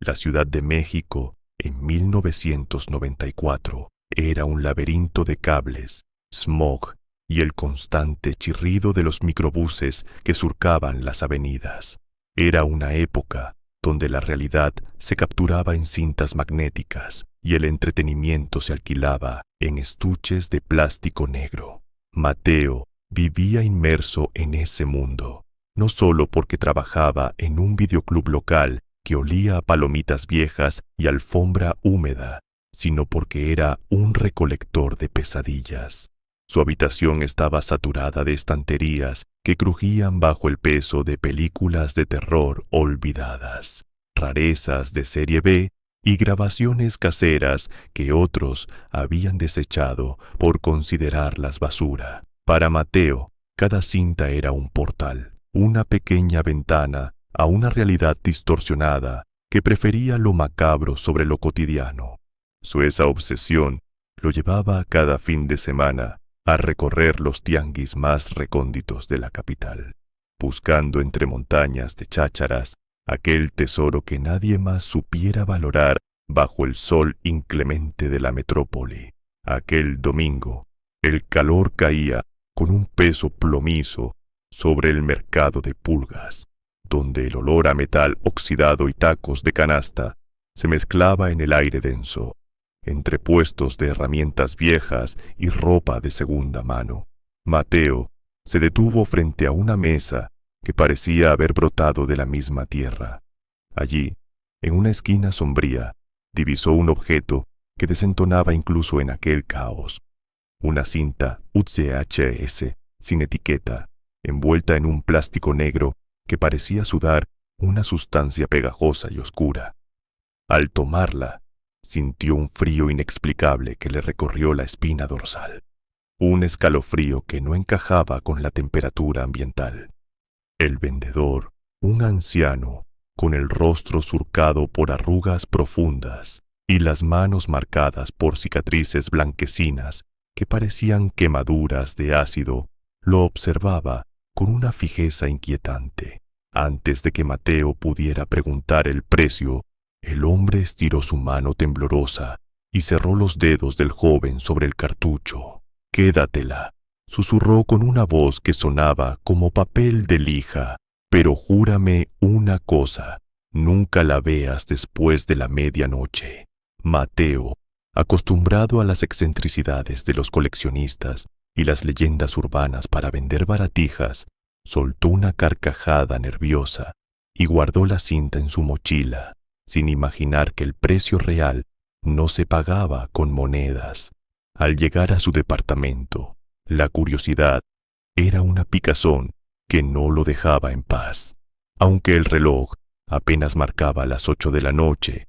La Ciudad de México, en 1994, era un laberinto de cables, smog y el constante chirrido de los microbuses que surcaban las avenidas. Era una época donde la realidad se capturaba en cintas magnéticas y el entretenimiento se alquilaba en estuches de plástico negro. Mateo vivía inmerso en ese mundo, no solo porque trabajaba en un videoclub local que olía a palomitas viejas y alfombra húmeda, sino porque era un recolector de pesadillas. Su habitación estaba saturada de estanterías que crujían bajo el peso de películas de terror olvidadas, rarezas de serie B y grabaciones caseras que otros habían desechado por considerarlas basura. Para Mateo, cada cinta era un portal, una pequeña ventana a una realidad distorsionada que prefería lo macabro sobre lo cotidiano. Esa obsesión lo llevaba cada fin de semana a recorrer los tianguis más recónditos de la capital, buscando entre montañas de chácharas aquel tesoro que nadie más supiera valorar bajo el sol inclemente de la metrópoli. Aquel domingo, el calor caía con un peso plomizo sobre el mercado de pulgas, donde el olor a metal oxidado y tacos de canasta se mezclaba en el aire denso, entre puestos de herramientas viejas y ropa de segunda mano. Mateo se detuvo frente a una mesa que parecía haber brotado de la misma tierra. Allí, en una esquina sombría, divisó un objeto que desentonaba incluso en aquel caos. Una cinta VHS sin etiqueta, envuelta en un plástico negro que parecía sudar una sustancia pegajosa y oscura. Al tomarla, sintió un frío inexplicable que le recorrió la espina dorsal, un escalofrío que no encajaba con la temperatura ambiental. El vendedor, un anciano, con el rostro surcado por arrugas profundas y las manos marcadas por cicatrices blanquecinas que parecían quemaduras de ácido, lo observaba con una fijeza inquietante. Antes de que Mateo pudiera preguntar el precio, el hombre estiró su mano temblorosa y cerró los dedos del joven sobre el cartucho. «Quédatela», susurró con una voz que sonaba como papel de lija. «Pero júrame una cosa, nunca la veas después de la medianoche». Mateo, acostumbrado a las excentricidades de los coleccionistas y las leyendas urbanas para vender baratijas, soltó una carcajada nerviosa y guardó la cinta en su mochila, sin imaginar que el precio real no se pagaba con monedas. Al llegar a su departamento, la curiosidad era una picazón que no lo dejaba en paz. Aunque el reloj apenas marcaba las 8 de la noche,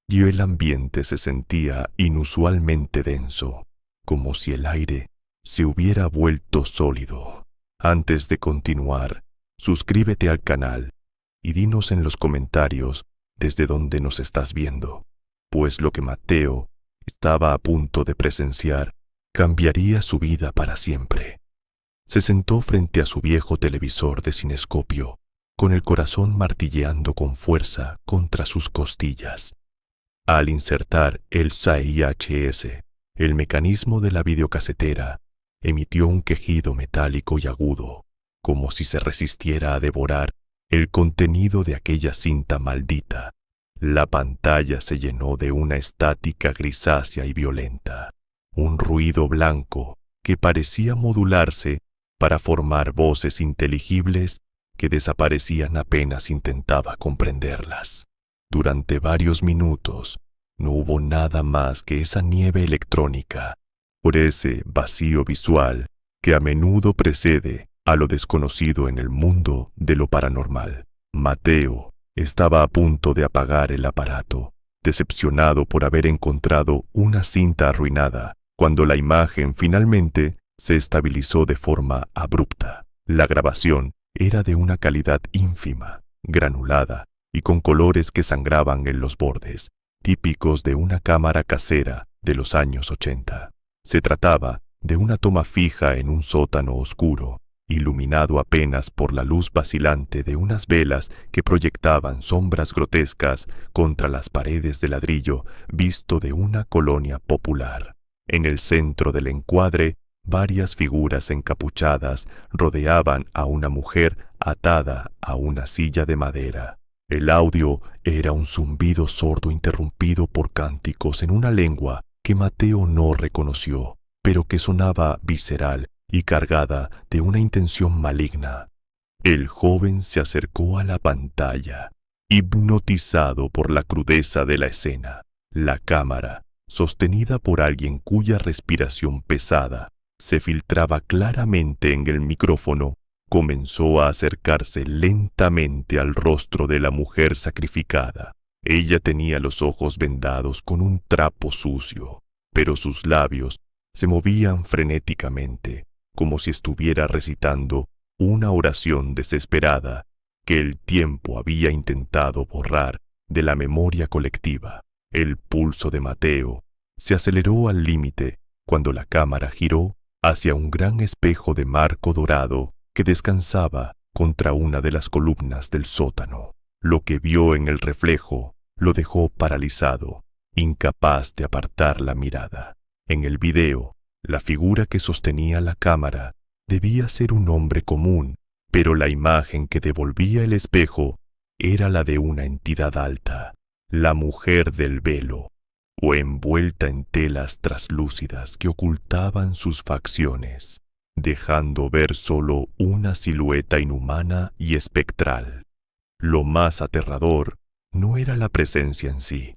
y el ambiente se sentía inusualmente denso, como si el aire se hubiera vuelto sólido. Antes de continuar, suscríbete al canal y dinos en los comentarios desde dónde nos estás viendo, pues lo que Mateo estaba a punto de presenciar cambiaría su vida para siempre. Se sentó frente a su viejo televisor de cinescopio, con el corazón martilleando con fuerza contra sus costillas. Al insertar el VHS, el mecanismo de la videocasetera emitió un quejido metálico y agudo, como si se resistiera a devorar el contenido de aquella cinta maldita. La pantalla se llenó de una estática grisácea y violenta, un ruido blanco que parecía modularse para formar voces inteligibles que desaparecían apenas intentaba comprenderlas. Durante varios minutos no hubo nada más que esa nieve electrónica, por ese vacío visual que a menudo precede a lo desconocido en el mundo de lo paranormal. Mateo estaba a punto de apagar el aparato, decepcionado por haber encontrado una cinta arruinada, cuando la imagen finalmente se estabilizó de forma abrupta. La grabación era de una calidad ínfima, granulada y con colores que sangraban en los bordes, típicos de una cámara casera de los años 80. Se trataba de una toma fija en un sótano oscuro, iluminado apenas por la luz vacilante de unas velas que proyectaban sombras grotescas contra las paredes de ladrillo visto de una colonia popular. En el centro del encuadre, varias figuras encapuchadas rodeaban a una mujer atada a una silla de madera. El audio era un zumbido sordo interrumpido por cánticos en una lengua que Mateo no reconoció, pero que sonaba visceral y cargada de una intención maligna. El joven se acercó a la pantalla, hipnotizado por la crudeza de la escena. La cámara, sostenida por alguien cuya respiración pesada se filtraba claramente en el micrófono, comenzó a acercarse lentamente al rostro de la mujer sacrificada. Ella tenía los ojos vendados con un trapo sucio, pero sus labios se movían frenéticamente, como si estuviera recitando una oración desesperada que el tiempo había intentado borrar de la memoria colectiva. El pulso de Mateo se aceleró al límite cuando la cámara giró hacia un gran espejo de marco dorado que descansaba contra una de las columnas del sótano. Lo que vio en el reflejo lo dejó paralizado, incapaz de apartar la mirada. En el video, la figura que sostenía la cámara debía ser un hombre común, pero la imagen que devolvía el espejo era la de una entidad alta, la mujer del velo, o envuelta en telas traslúcidas que ocultaban sus facciones, dejando ver solo una silueta inhumana y espectral. Lo más aterrador no era la presencia en sí,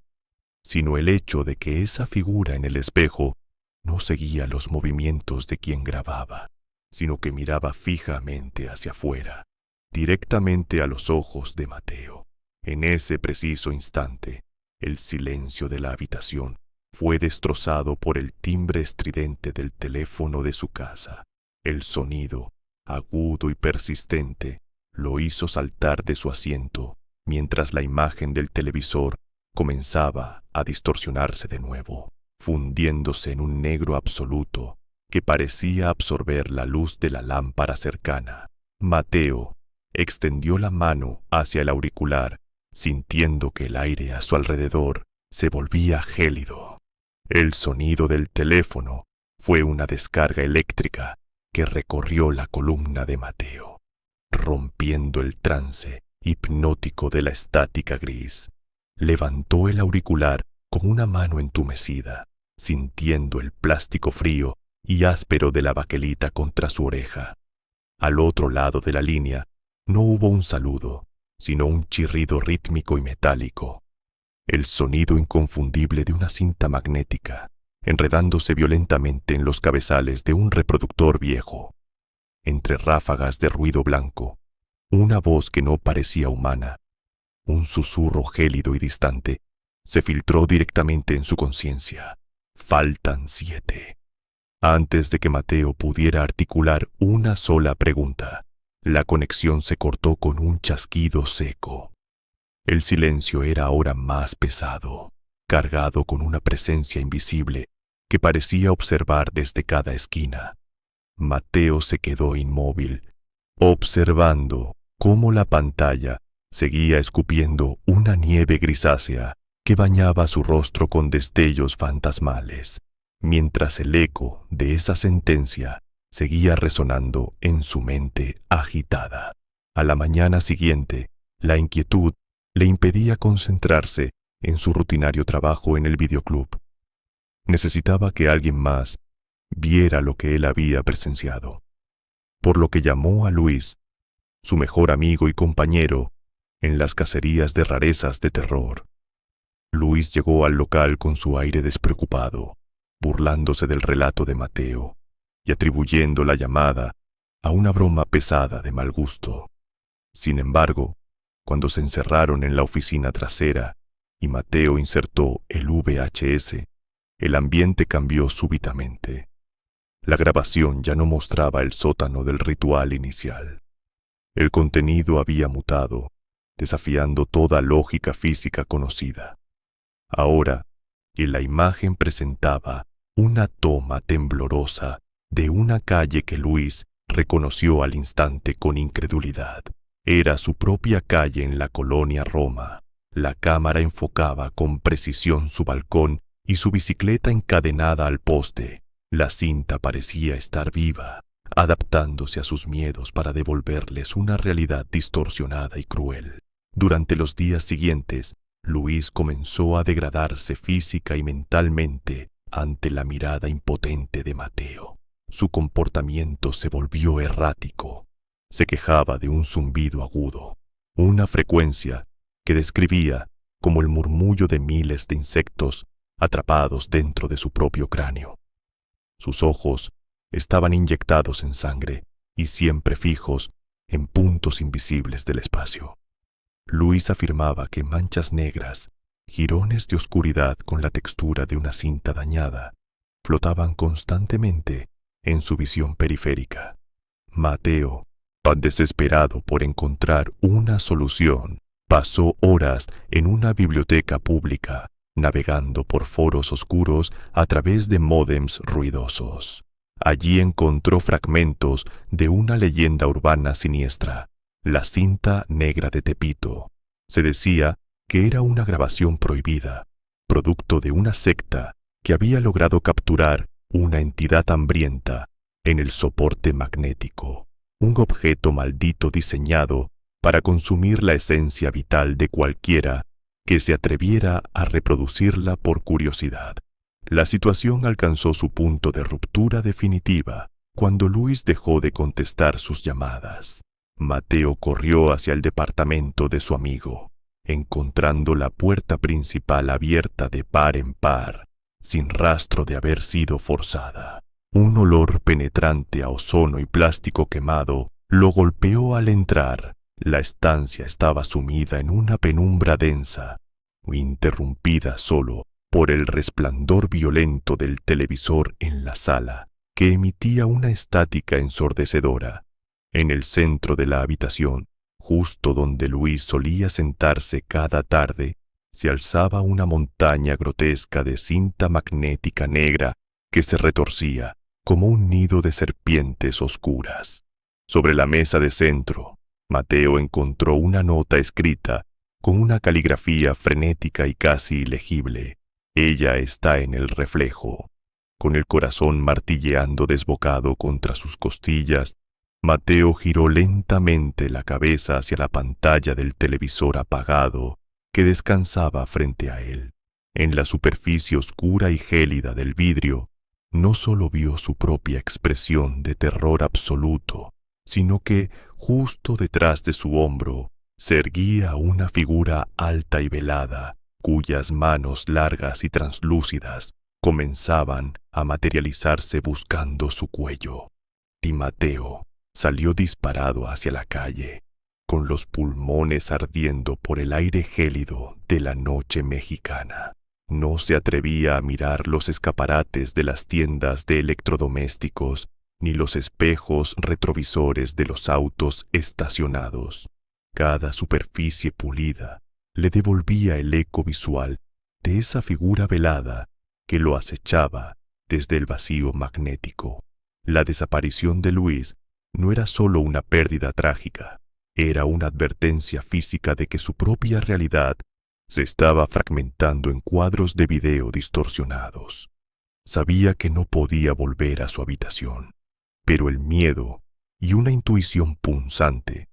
sino el hecho de que esa figura en el espejo no seguía los movimientos de quien grababa, sino que miraba fijamente hacia afuera, directamente a los ojos de Mateo. En ese preciso instante, el silencio de la habitación fue destrozado por el timbre estridente del teléfono de su casa. El sonido, agudo y persistente, lo hizo saltar de su asiento, mientras la imagen del televisor comenzaba a distorsionarse de nuevo, fundiéndose en un negro absoluto que parecía absorber la luz de la lámpara cercana. Mateo extendió la mano hacia el auricular, sintiendo que el aire a su alrededor se volvía gélido. El sonido del teléfono fue una descarga eléctrica que recorrió la columna de Mateo, rompiendo el trance hipnótico de la estática gris. Levantó el auricular con una mano entumecida, sintiendo el plástico frío y áspero de la baquelita contra su oreja. Al otro lado de la línea no hubo un saludo, sino un chirrido rítmico y metálico, el sonido inconfundible de una cinta magnética, enredándose violentamente en los cabezales de un reproductor viejo. Entre ráfagas de ruido blanco, una voz que no parecía humana, un susurro gélido y distante, se filtró directamente en su conciencia. Faltan 7. Antes de que Mateo pudiera articular una sola pregunta, la conexión se cortó con un chasquido seco. El silencio era ahora más pesado, cargado con una presencia invisible que parecía observar desde cada esquina. Mateo se quedó inmóvil, observando cómo la pantalla seguía escupiendo una nieve grisácea que bañaba su rostro con destellos fantasmales, mientras el eco de esa sentencia seguía resonando en su mente agitada. A la mañana siguiente, la inquietud le impedía concentrarse en su rutinario trabajo en el videoclub. Necesitaba que alguien más viera lo que él había presenciado, por lo que llamó a Luis, su mejor amigo y compañero en las cacerías de rarezas de terror. Luis llegó al local con su aire despreocupado, burlándose del relato de Mateo y atribuyendo la llamada a una broma pesada de mal gusto. Sin embargo, cuando se encerraron en la oficina trasera y Mateo insertó el VHS, el ambiente cambió súbitamente. La grabación ya no mostraba el sótano del ritual inicial. El contenido había mutado, desafiando toda lógica física conocida. Ahora, la imagen presentaba una toma temblorosa de una calle que Luis reconoció al instante con incredulidad. Era su propia calle en la colonia Roma. La cámara enfocaba con precisión su balcón y su bicicleta encadenada al poste. La cinta parecía estar viva, adaptándose a sus miedos para devolverles una realidad distorsionada y cruel. Durante los días siguientes, Luis comenzó a degradarse física y mentalmente ante la mirada impotente de Mateo. Su comportamiento se volvió errático. Se quejaba de un zumbido agudo, una frecuencia que describía como el murmullo de miles de insectos atrapados dentro de su propio cráneo. Sus ojos estaban inyectados en sangre y siempre fijos en puntos invisibles del espacio. Luis afirmaba que manchas negras, jirones de oscuridad con la textura de una cinta dañada, flotaban constantemente en su visión periférica. Mateo, tan desesperado por encontrar una solución, pasó horas en una biblioteca pública, navegando por foros oscuros a través de módems ruidosos. Allí encontró fragmentos de una leyenda urbana siniestra, la cinta negra de Tepito. Se decía que era una grabación prohibida, producto de una secta que había logrado capturar una entidad hambrienta en el soporte magnético, un objeto maldito diseñado para consumir la esencia vital de cualquiera que se atreviera a reproducirla por curiosidad. La situación alcanzó su punto de ruptura definitiva cuando Luis dejó de contestar sus llamadas. Mateo corrió hacia el departamento de su amigo, encontrando la puerta principal abierta de par en par, sin rastro de haber sido forzada. Un olor penetrante a ozono y plástico quemado lo golpeó al entrar. La estancia estaba sumida en una penumbra densa, interrumpida solo por el resplandor violento del televisor en la sala, que emitía una estática ensordecedora. En el centro de la habitación, justo donde Luis solía sentarse cada tarde, se alzaba una montaña grotesca de cinta magnética negra que se retorcía como un nido de serpientes oscuras. Sobre la mesa de centro, Mateo encontró una nota escrita con una caligrafía frenética y casi ilegible. Ella está en el reflejo. Con el corazón martilleando desbocado contra sus costillas, Mateo giró lentamente la cabeza hacia la pantalla del televisor apagado que descansaba frente a él. En la superficie oscura y gélida del vidrio, no solo vio su propia expresión de terror absoluto, sino que, justo detrás de su hombro, se erguía una figura alta y velada, cuyas manos largas y translúcidas comenzaban a materializarse buscando su cuello. Y Mateo salió disparado hacia la calle, con los pulmones ardiendo por el aire gélido de la noche mexicana. No se atrevía a mirar los escaparates de las tiendas de electrodomésticos ni los espejos retrovisores de los autos estacionados. Cada superficie pulida le devolvía el eco visual de esa figura velada que lo acechaba desde el vacío magnético. La desaparición de Luis no era solo una pérdida trágica, era una advertencia física de que su propia realidad se estaba fragmentando en cuadros de video distorsionados. Sabía que no podía volver a su habitación, pero el miedo y una intuición punzante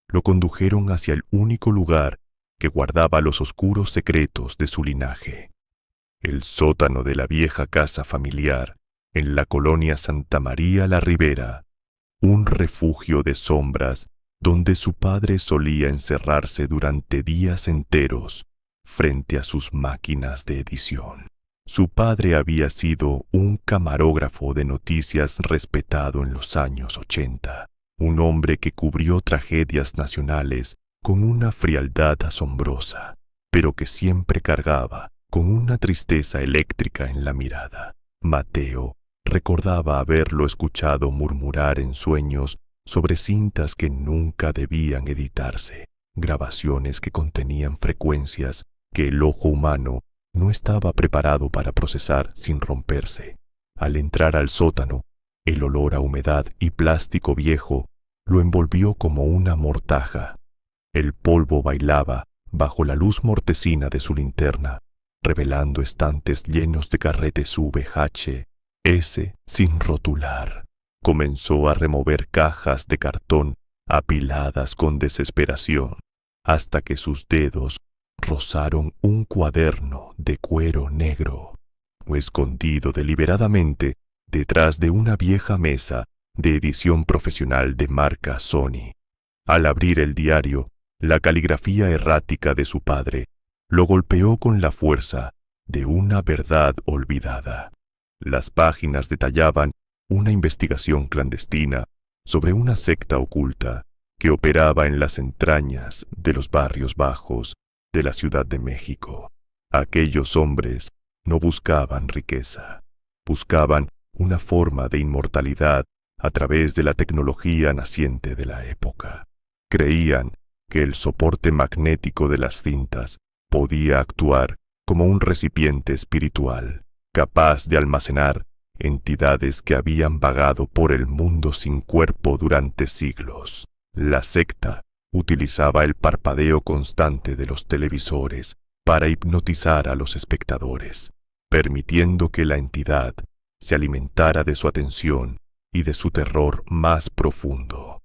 lo condujeron hacia el único lugar que guardaba los oscuros secretos de su linaje. El sótano de la vieja casa familiar en la colonia Santa María la Ribera, un refugio de sombras donde su padre solía encerrarse durante días enteros frente a sus máquinas de edición. Su padre había sido un camarógrafo de noticias respetado en los años 80, un hombre que cubrió tragedias nacionales con una frialdad asombrosa, pero que siempre cargaba con una tristeza eléctrica en la mirada. Mateo recordaba haberlo escuchado murmurar en sueños sobre cintas que nunca debían editarse, grabaciones que contenían frecuencias que el ojo humano no estaba preparado para procesar sin romperse. Al entrar al sótano, El olor a humedad y plástico viejo lo envolvió como una mortaja. El polvo bailaba bajo la luz mortecina de su linterna, revelando estantes llenos de carretes VHS sin rotular. Comenzó a remover cajas de cartón apiladas con desesperación, hasta que sus dedos rozaron un cuaderno de cuero negro, escondido deliberadamente detrás de una vieja mesa de edición profesional de marca Sony. Al abrir el diario, la caligrafía errática de su padre lo golpeó con la fuerza de una verdad olvidada. Las páginas detallaban una investigación clandestina sobre una secta oculta que operaba en las entrañas de los barrios bajos de la Ciudad de México. Aquellos hombres no buscaban riqueza, buscaban una forma de inmortalidad a través de la tecnología naciente de la época. Creían que el soporte magnético de las cintas podía actuar como un recipiente espiritual, capaz de almacenar entidades que habían vagado por el mundo sin cuerpo durante siglos. La secta utilizaba el parpadeo constante de los televisores para hipnotizar a los espectadores, permitiendo que la entidad se alimentara de su atención y de su terror más profundo.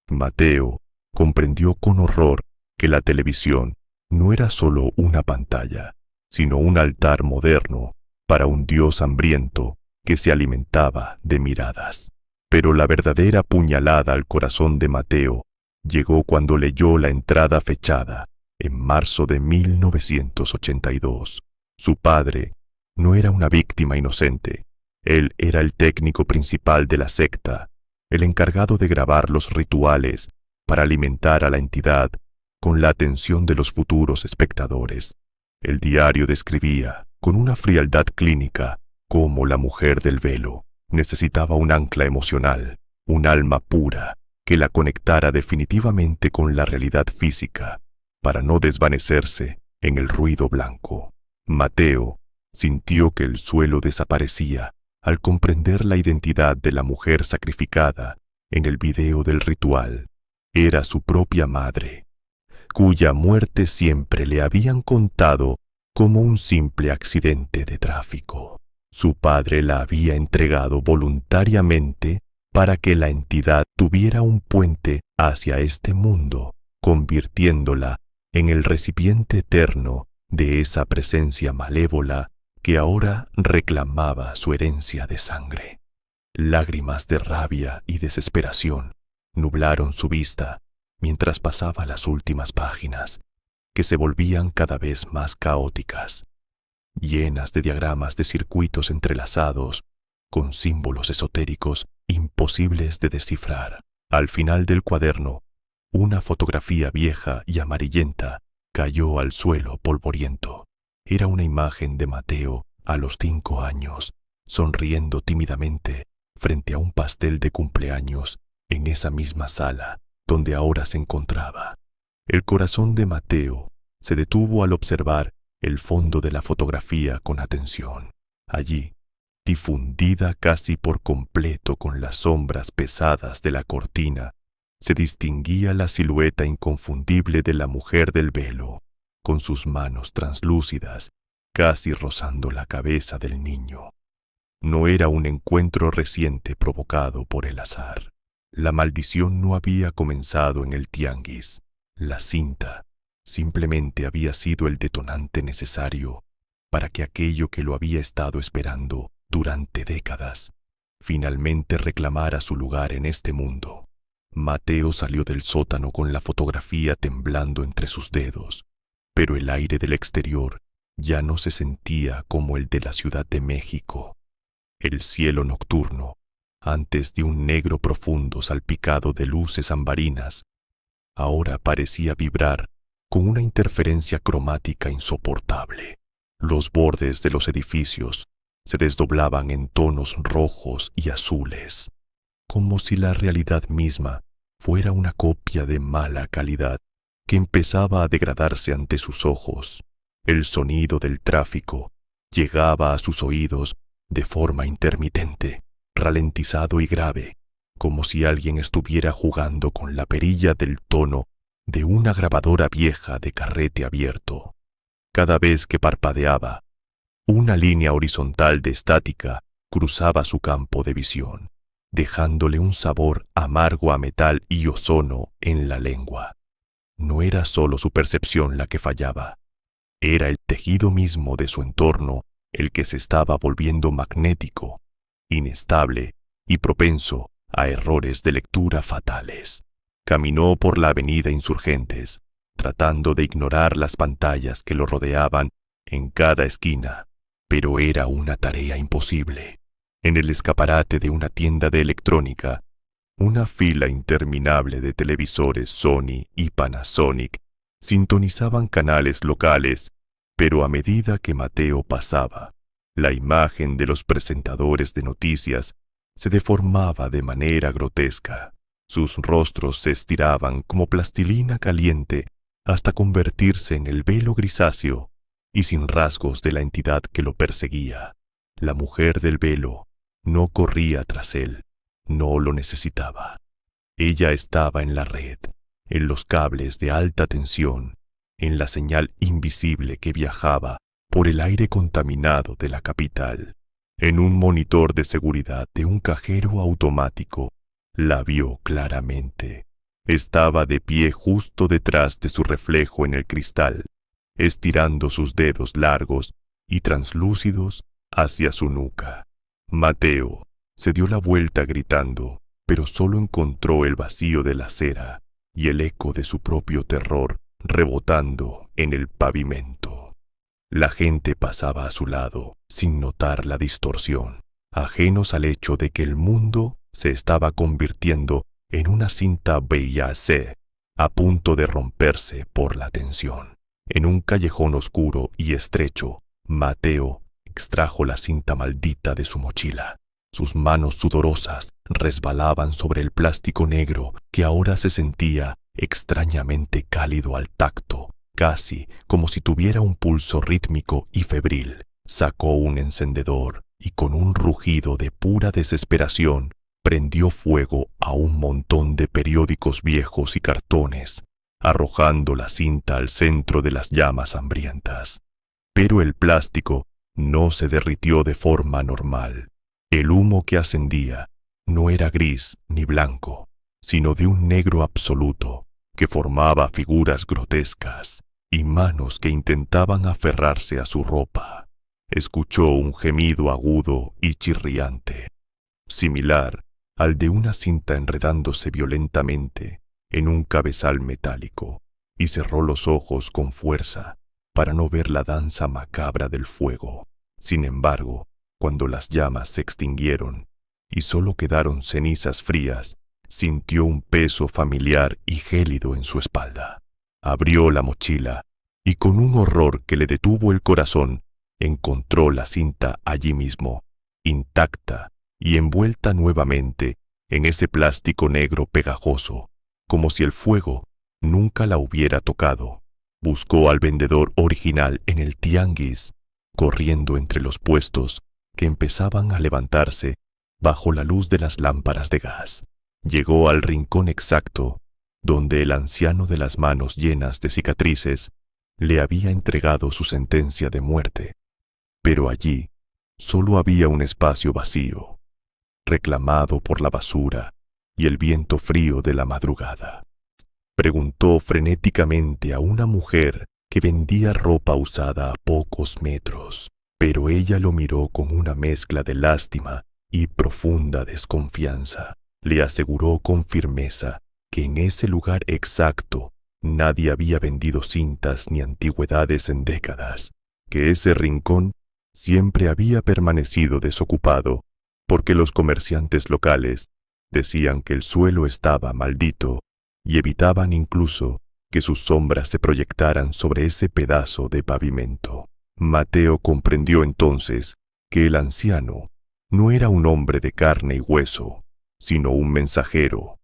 Mateo comprendió con horror que la televisión no era solo una pantalla, sino un altar moderno para un dios hambriento que se alimentaba de miradas. Pero la verdadera puñalada al corazón de Mateo llegó cuando leyó la entrada fechada en marzo de 1982. Su padre no era una víctima inocente. Él era el técnico principal de la secta, el encargado de grabar los rituales para alimentar a la entidad con la atención de los futuros espectadores. El diario describía, con una frialdad clínica, cómo la mujer del velo necesitaba un ancla emocional, un alma pura, que la conectara definitivamente con la realidad física, para no desvanecerse en el ruido blanco. Mateo sintió que el suelo desaparecía al comprender la identidad de la mujer sacrificada en el video del ritual. Era su propia madre, cuya muerte siempre le habían contado como un simple accidente de tráfico. Su padre la había entregado voluntariamente para que la entidad tuviera un puente hacia este mundo, convirtiéndola en el recipiente eterno de esa presencia malévola que ahora reclamaba su herencia de sangre. Lágrimas de rabia y desesperación nublaron su vista mientras pasaba las últimas páginas, que se volvían cada vez más caóticas, llenas de diagramas de circuitos entrelazados con símbolos esotéricos imposibles de descifrar. Al final del cuaderno, una fotografía vieja y amarillenta cayó al suelo polvoriento. Era una imagen de Mateo a los 5 años, sonriendo tímidamente frente a un pastel de cumpleaños en esa misma sala donde ahora se encontraba. El corazón de Mateo se detuvo al observar el fondo de la fotografía con atención. Allí, difundida casi por completo con las sombras pesadas de la cortina, se distinguía la silueta inconfundible de la mujer del velo, con sus manos translúcidas, casi rozando la cabeza del niño. No era un encuentro reciente provocado por el azar. La maldición no había comenzado en el tianguis. La cinta simplemente había sido el detonante necesario para que aquello que lo había estado esperando durante décadas finalmente reclamara su lugar en este mundo. Mateo salió del sótano con la fotografía temblando entre sus dedos, pero el aire del exterior ya no se sentía como el de la Ciudad de México. El cielo nocturno, antes de un negro profundo salpicado de luces ambarinas, ahora parecía vibrar con una interferencia cromática insoportable. Los bordes de los edificios se desdoblaban en tonos rojos y azules, como si la realidad misma fuera una copia de mala calidad que empezaba a degradarse ante sus ojos. El sonido del tráfico llegaba a sus oídos de forma intermitente, ralentizado y grave, como si alguien estuviera jugando con la perilla del tono de una grabadora vieja de carrete abierto. Cada vez que parpadeaba, una línea horizontal de estática cruzaba su campo de visión, dejándole un sabor amargo a metal y ozono en la lengua. No era solo su percepción la que fallaba, era el tejido mismo de su entorno el que se estaba volviendo magnético, inestable y propenso a errores de lectura fatales. Caminó por la avenida Insurgentes, tratando de ignorar las pantallas que lo rodeaban en cada esquina, pero era una tarea imposible. En el escaparate de una tienda de electrónica, una fila interminable de televisores Sony y Panasonic sintonizaban canales locales, pero a medida que Mateo pasaba, la imagen de los presentadores de noticias se deformaba de manera grotesca. Sus rostros se estiraban como plastilina caliente hasta convertirse en el velo grisáceo y sin rasgos de la entidad que lo perseguía. La mujer del velo no corría tras él, no lo necesitaba. Ella estaba en la red, en los cables de alta tensión, en la señal invisible que viajaba por el aire contaminado de la capital. En un monitor de seguridad de un cajero automático, la vio claramente. Estaba de pie justo detrás de su reflejo en el cristal, estirando sus dedos largos y translúcidos hacia su nuca. Mateo se dio la vuelta gritando, pero solo encontró el vacío de la acera y el eco de su propio terror rebotando en el pavimento. La gente pasaba a su lado sin notar la distorsión, ajenos al hecho de que el mundo se estaba convirtiendo en una cinta VHS a punto de romperse por la tensión. En un callejón oscuro y estrecho, Mateo extrajo la cinta maldita de su mochila. Sus manos sudorosas resbalaban sobre el plástico negro que ahora se sentía extrañamente cálido al tacto, casi como si tuviera un pulso rítmico y febril. Sacó un encendedor y con un rugido de pura desesperación prendió fuego a un montón de periódicos viejos y cartones, arrojando la cinta al centro de las llamas hambrientas. Pero el plástico no se derritió de forma normal. El humo que ascendía no era gris ni blanco, sino de un negro absoluto que formaba figuras grotescas y manos que intentaban aferrarse a su ropa. Escuchó un gemido agudo y chirriante, similar al de una cinta enredándose violentamente en un cabezal metálico, y cerró los ojos con fuerza para no ver la danza macabra del fuego. Sin embargo, cuando las llamas se extinguieron y solo quedaron cenizas frías, sintió un peso familiar y gélido en su espalda. Abrió la mochila y con un horror que le detuvo el corazón, encontró la cinta allí mismo, intacta y envuelta nuevamente en ese plástico negro pegajoso, como si el fuego nunca la hubiera tocado. Buscó al vendedor original en el tianguis, corriendo entre los puestos que empezaban a levantarse bajo la luz de las lámparas de gas. Llegó al rincón exacto donde el anciano de las manos llenas de cicatrices le había entregado su sentencia de muerte. Pero allí solo había un espacio vacío, reclamado por la basura y el viento frío de la madrugada. Preguntó frenéticamente a una mujer que vendía ropa usada a pocos metros, pero ella lo miró con una mezcla de lástima y profunda desconfianza. Le aseguró con firmeza que en ese lugar exacto nadie había vendido cintas ni antigüedades en décadas, que ese rincón siempre había permanecido desocupado porque los comerciantes locales decían que el suelo estaba maldito y evitaban incluso que sus sombras se proyectaran sobre ese pedazo de pavimento. Mateo comprendió entonces que el anciano no era un hombre de carne y hueso, sino un mensajero,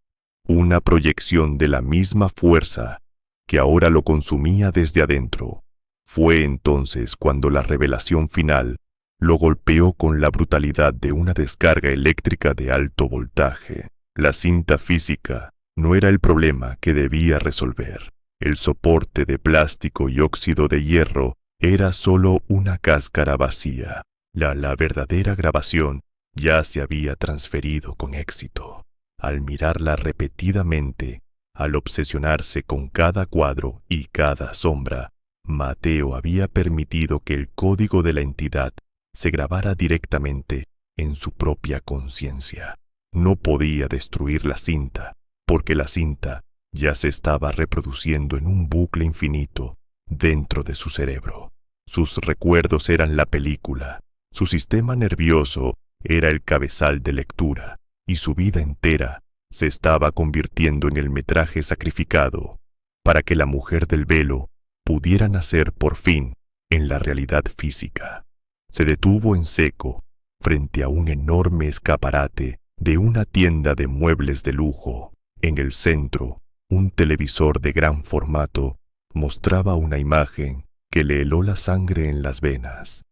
una proyección de la misma fuerza que ahora lo consumía desde adentro. Fue entonces cuando la revelación final Lo golpeó con la brutalidad de una descarga eléctrica de alto voltaje. La cinta física no era el problema que debía resolver. El soporte de plástico y óxido de hierro era solo una cáscara vacía. La verdadera grabación ya se había transferido con éxito. Al mirarla repetidamente, al obsesionarse con cada cuadro y cada sombra, Mateo había permitido que el código de la entidad se grabara directamente en su propia conciencia. No podía destruir la cinta, porque la cinta ya se estaba reproduciendo en un bucle infinito dentro de su cerebro. Sus recuerdos eran la película, su sistema nervioso era el cabezal de lectura, y su vida entera se estaba convirtiendo en el metraje sacrificado para que la mujer del velo pudiera nacer por fin en la realidad física. Se detuvo en seco frente a un enorme escaparate de una tienda de muebles de lujo. En el centro, un televisor de gran formato mostraba una imagen que le heló la sangre en las venas.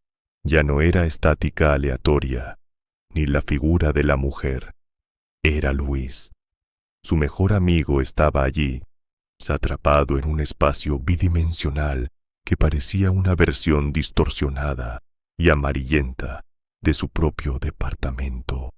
Ya no era estática aleatoria, ni la figura de la mujer. Era Luis. Su mejor amigo estaba allí, atrapado en un espacio bidimensional que parecía una versión distorsionada y amarillenta de su propio departamento.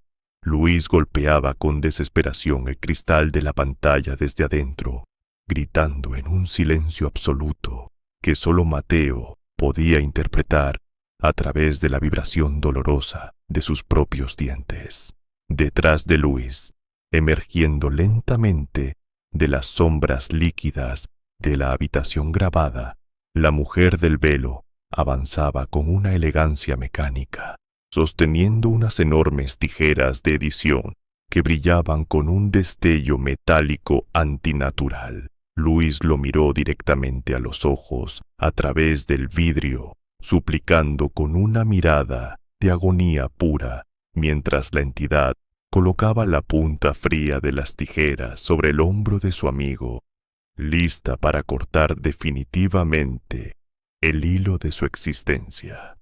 Luis golpeaba con desesperación el cristal de la pantalla desde adentro, gritando en un silencio absoluto que solo Mateo podía interpretar a través de la vibración dolorosa de sus propios dientes. Detrás de Luis, emergiendo lentamente de las sombras líquidas de la habitación grabada, la mujer del velo avanzaba con una elegancia mecánica, sosteniendo unas enormes tijeras de edición que brillaban con un destello metálico antinatural. Luis lo miró directamente a los ojos a través del vidrio, suplicando con una mirada de agonía pura, mientras la entidad colocaba la punta fría de las tijeras sobre el hombro de su amigo, lista para cortar definitivamente el hilo de su existencia.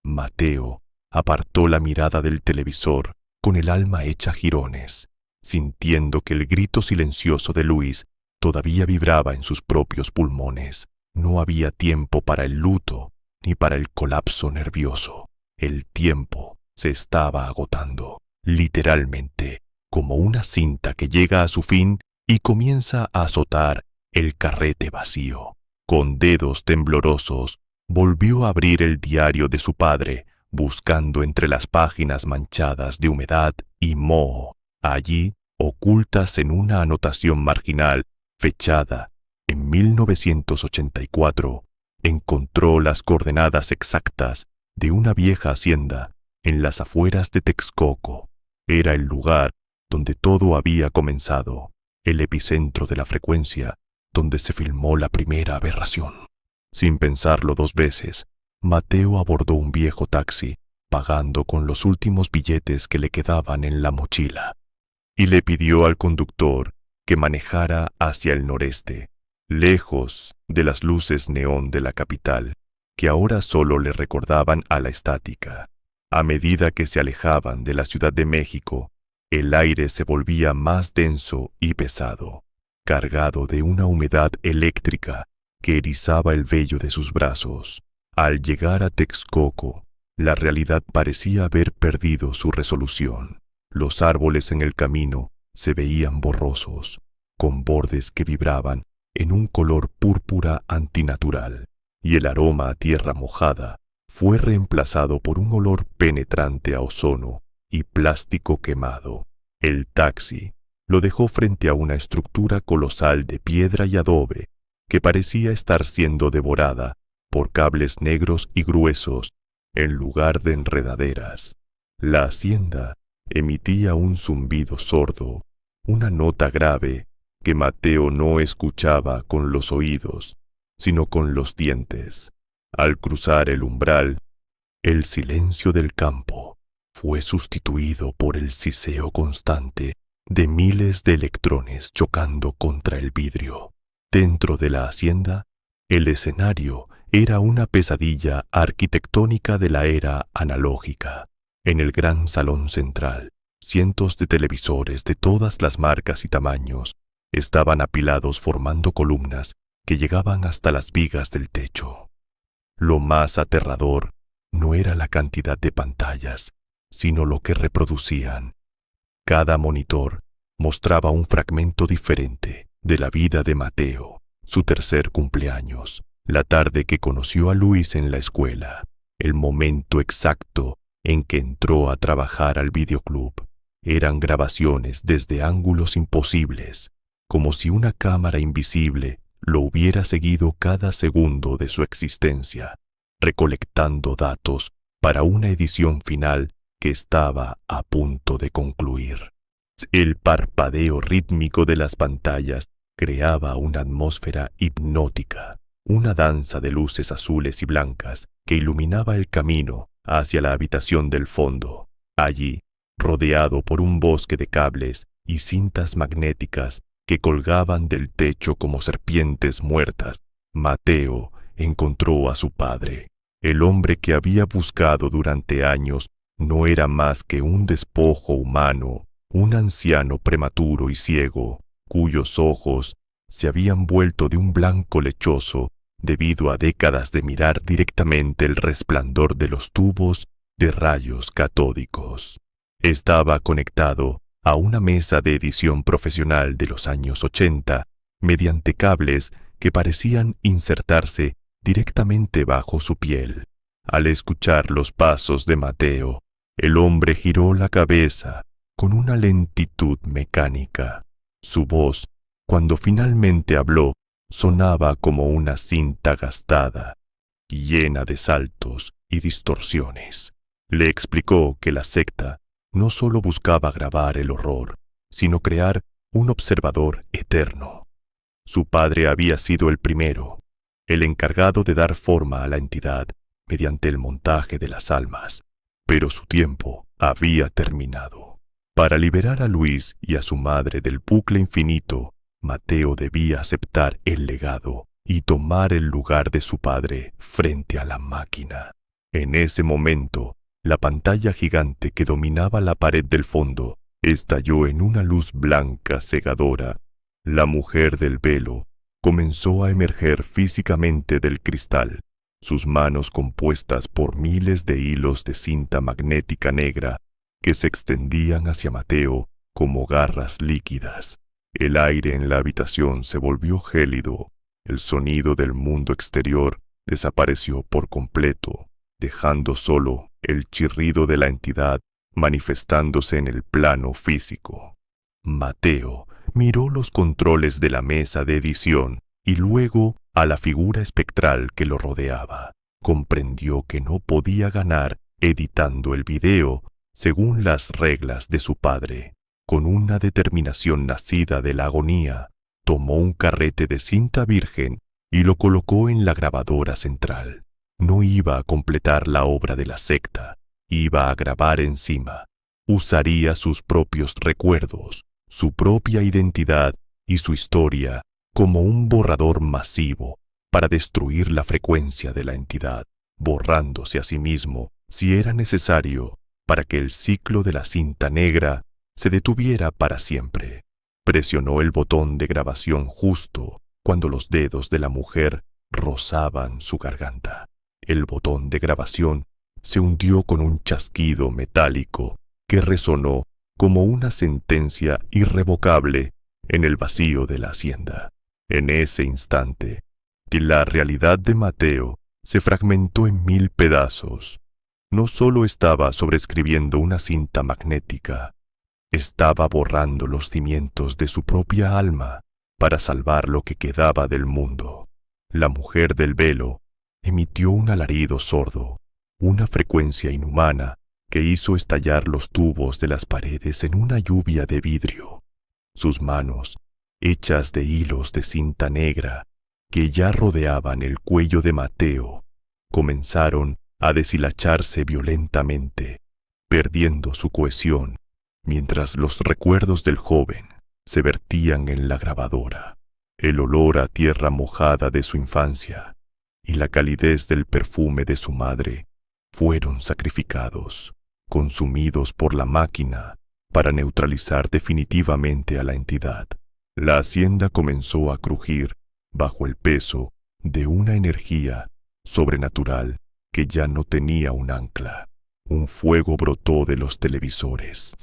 Mateo apartó la mirada del televisor con el alma hecha jirones, sintiendo que el grito silencioso de Luis todavía vibraba en sus propios pulmones. No había tiempo para el luto ni para el colapso nervioso. El tiempo se estaba agotando, literalmente, como una cinta que llega a su fin y comienza a azotar el carrete vacío. Con dedos temblorosos, volvió a abrir el diario de su padre, buscando entre las páginas manchadas de humedad y moho. Allí, ocultas en una anotación marginal, fechada en 1984, encontró las coordenadas exactas de una vieja hacienda en las afueras de Texcoco. Era el lugar donde todo había comenzado, el epicentro de la frecuencia donde se filmó la primera aberración. Sin pensarlo dos veces, Mateo abordó un viejo taxi, pagando con los últimos billetes que le quedaban en la mochila, y le pidió al conductor que manejara hacia el noreste, lejos de las luces neón de la capital, que ahora solo le recordaban a la estática. A medida que se alejaban de la Ciudad de México, el aire se volvía más denso y pesado, cargado de una humedad eléctrica que erizaba el vello de sus brazos. Al llegar a Texcoco, la realidad parecía haber perdido su resolución. Los árboles en el camino se veían borrosos, con bordes que vibraban en un color púrpura antinatural, y el aroma a tierra mojada fue reemplazado por un olor penetrante a ozono y plástico quemado. El taxi lo dejó frente a una estructura colosal de piedra y adobe que parecía estar siendo devorada por cables negros y gruesos en lugar de enredaderas. La hacienda emitía un zumbido sordo, una nota grave que Mateo no escuchaba con los oídos, sino con los dientes. Al cruzar el umbral, el silencio del campo fue sustituido por el siseo constante de miles de electrones chocando contra el vidrio. Dentro de la hacienda, el escenario era una pesadilla arquitectónica de la era analógica. En el gran salón central, cientos de televisores de todas las marcas y tamaños estaban apilados formando columnas que llegaban hasta las vigas del techo. Lo más aterrador no era la cantidad de pantallas, sino lo que reproducían. Cada monitor mostraba un fragmento diferente de la vida de Mateo, su tercer cumpleaños, la tarde que conoció a Luis en la escuela, el momento exacto en que entró a trabajar al videoclub. Eran grabaciones desde ángulos imposibles, como si una cámara invisible lo hubiera seguido cada segundo de su existencia, recolectando datos para una edición final que estaba a punto de concluir. El parpadeo rítmico de las pantallas creaba una atmósfera hipnótica, una danza de luces azules y blancas que iluminaba el camino hacia la habitación del fondo. Allí, rodeado por un bosque de cables y cintas magnéticas que colgaban del techo como serpientes muertas, Mateo encontró a su padre. El hombre que había buscado durante años no era más que un despojo humano, un anciano prematuro y ciego, cuyos ojos se habían vuelto de un blanco lechoso debido a décadas de mirar directamente el resplandor de los tubos de rayos catódicos. Estaba conectado a una mesa de edición profesional de los años 80 mediante cables que parecían insertarse directamente bajo su piel. Al escuchar los pasos de Mateo, el hombre giró la cabeza con una lentitud mecánica. Su voz, cuando finalmente habló, sonaba como una cinta gastada, llena de saltos y distorsiones. Le explicó que la secta no solo buscaba grabar el horror, sino crear un observador eterno. Su padre había sido el primero, el encargado de dar forma a la entidad mediante el montaje de las almas, pero su tiempo había terminado. Para liberar a Luis y a su madre del bucle infinito, Mateo debía aceptar el legado y tomar el lugar de su padre frente a la máquina. En ese momento, la pantalla gigante que dominaba la pared del fondo estalló en una luz blanca cegadora. La mujer del velo comenzó a emerger físicamente del cristal, sus manos compuestas por miles de hilos de cinta magnética negra que se extendían hacia Mateo como garras líquidas. El aire en la habitación se volvió gélido. El sonido del mundo exterior desapareció por completo, dejando solo el chirrido de la entidad manifestándose en el plano físico. Mateo miró los controles de la mesa de edición y luego a la figura espectral que lo rodeaba. Comprendió que no podía ganar editando el video según las reglas de su padre. Con una determinación nacida de la agonía, tomó un carrete de cinta virgen y lo colocó en la grabadora central. No iba a completar la obra de la secta, iba a grabar encima. Usaría sus propios recuerdos, su propia identidad y su historia como un borrador masivo para destruir la frecuencia de la entidad, borrándose a sí mismo si era necesario para que el ciclo de la cinta negra se detuviera para siempre. Presionó el botón de grabación justo cuando los dedos de la mujer rozaban su garganta. El botón de grabación se hundió con un chasquido metálico que resonó como una sentencia irrevocable en el vacío de la hacienda. En ese instante, la realidad de Mateo se fragmentó en 1000 pedazos. No solo estaba sobreescribiendo una cinta magnética, estaba borrando los cimientos de su propia alma para salvar lo que quedaba del mundo. La mujer del velo emitió un alarido sordo, una frecuencia inhumana que hizo estallar los tubos de las paredes en una lluvia de vidrio. Sus manos, hechas de hilos de cinta negra que ya rodeaban el cuello de Mateo, comenzaron a deshilacharse violentamente, perdiendo su cohesión, mientras los recuerdos del joven se vertían en la grabadora. El olor a tierra mojada de su infancia y la calidez del perfume de su madre fueron sacrificados, consumidos por la máquina para neutralizar definitivamente a la entidad. La hacienda comenzó a crujir bajo el peso de una energía sobrenatural que ya no tenía un ancla. Un fuego brotó de los televisores.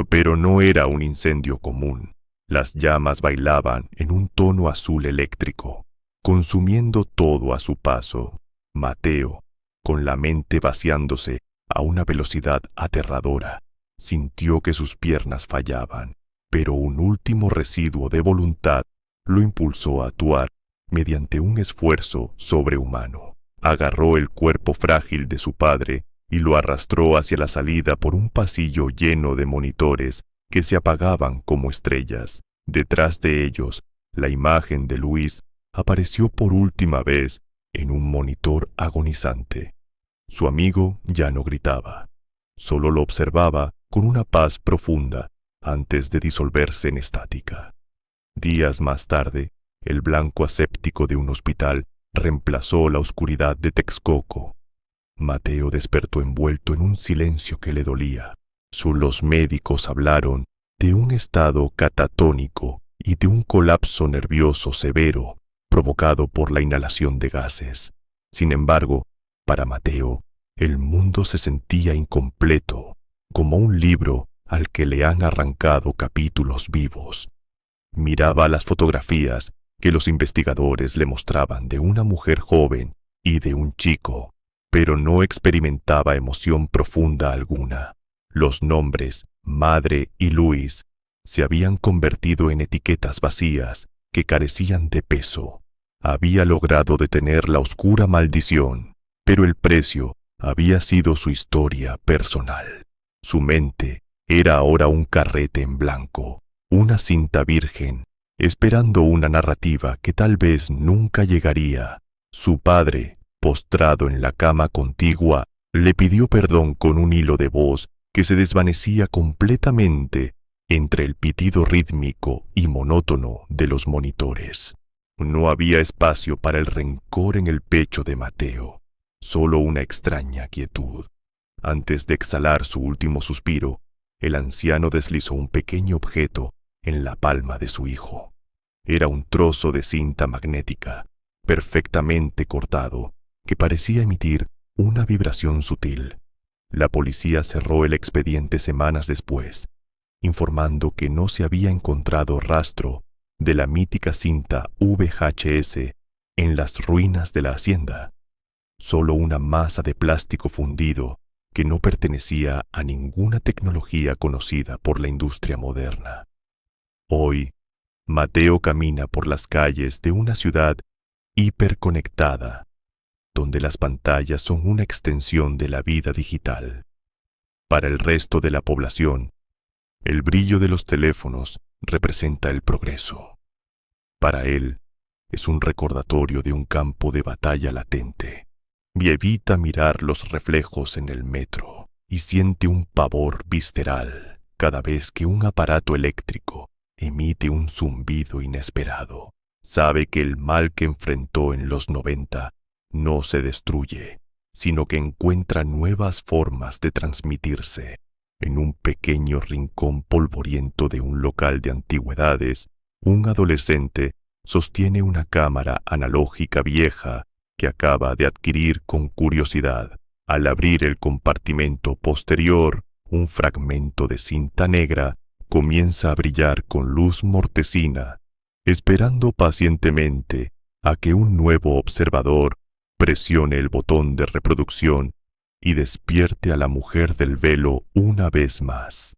Pero no era un incendio común. Las llamas bailaban en un tono azul eléctrico, consumiendo todo a su paso. Mateo, con la mente vaciándose a una velocidad aterradora, sintió que sus piernas fallaban, pero un último residuo de voluntad lo impulsó a actuar mediante un esfuerzo sobrehumano. Agarró el cuerpo frágil de su padre y lo arrastró hacia la salida por un pasillo lleno de monitores que se apagaban como estrellas. Detrás de ellos, la imagen de Luis apareció por última vez en un monitor agonizante. Su amigo ya no gritaba, solo lo observaba con una paz profunda antes de disolverse en estática. Días más tarde, el blanco aséptico de un hospital reemplazó la oscuridad de Texcoco. Mateo despertó envuelto en un silencio que le dolía. Los médicos hablaron de un estado catatónico y de un colapso nervioso severo provocado por la inhalación de gases. Sin embargo, para Mateo, el mundo se sentía incompleto, como un libro al que le han arrancado capítulos vivos. Miraba las fotografías que los investigadores le mostraban de una mujer joven y de un chico, pero no experimentaba emoción profunda alguna. Los nombres, Madre y Luis, se habían convertido en etiquetas vacías que carecían de peso. Había logrado detener la oscura maldición, pero el precio había sido su historia personal. Su mente era ahora un carrete en blanco, una cinta virgen, esperando una narrativa que tal vez nunca llegaría. Su padre, postrado en la cama contigua, le pidió perdón con un hilo de voz que se desvanecía completamente entre el pitido rítmico y monótono de los monitores. No había espacio para el rencor en el pecho de Mateo, solo una extraña quietud. Antes de exhalar su último suspiro, el anciano deslizó un pequeño objeto en la palma de su hijo. Era un trozo de cinta magnética, perfectamente cortado, que parecía emitir una vibración sutil. La policía cerró el expediente semanas después, informando que no se había encontrado rastro de la mítica cinta VHS en las ruinas de la hacienda. Solo una masa de plástico fundido que no pertenecía a ninguna tecnología conocida por la industria moderna. Hoy, Mateo camina por las calles de una ciudad hiperconectada, donde las pantallas son una extensión de la vida digital. Para el resto de la población, el brillo de los teléfonos representa el progreso. Para él, es un recordatorio de un campo de batalla latente. Y evita mirar los reflejos en el metro y siente un pavor visceral cada vez que un aparato eléctrico emite un zumbido inesperado. Sabe que el mal que enfrentó en los 90 no se destruye, sino que encuentra nuevas formas de transmitirse. En un pequeño rincón polvoriento de un local de antigüedades, un adolescente sostiene una cámara analógica vieja que acaba de adquirir con curiosidad. Al abrir el compartimento posterior, un fragmento de cinta negra comienza a brillar con luz mortecina, esperando pacientemente a que un nuevo observador presione el botón de reproducción y despierte a la mujer del velo una vez más.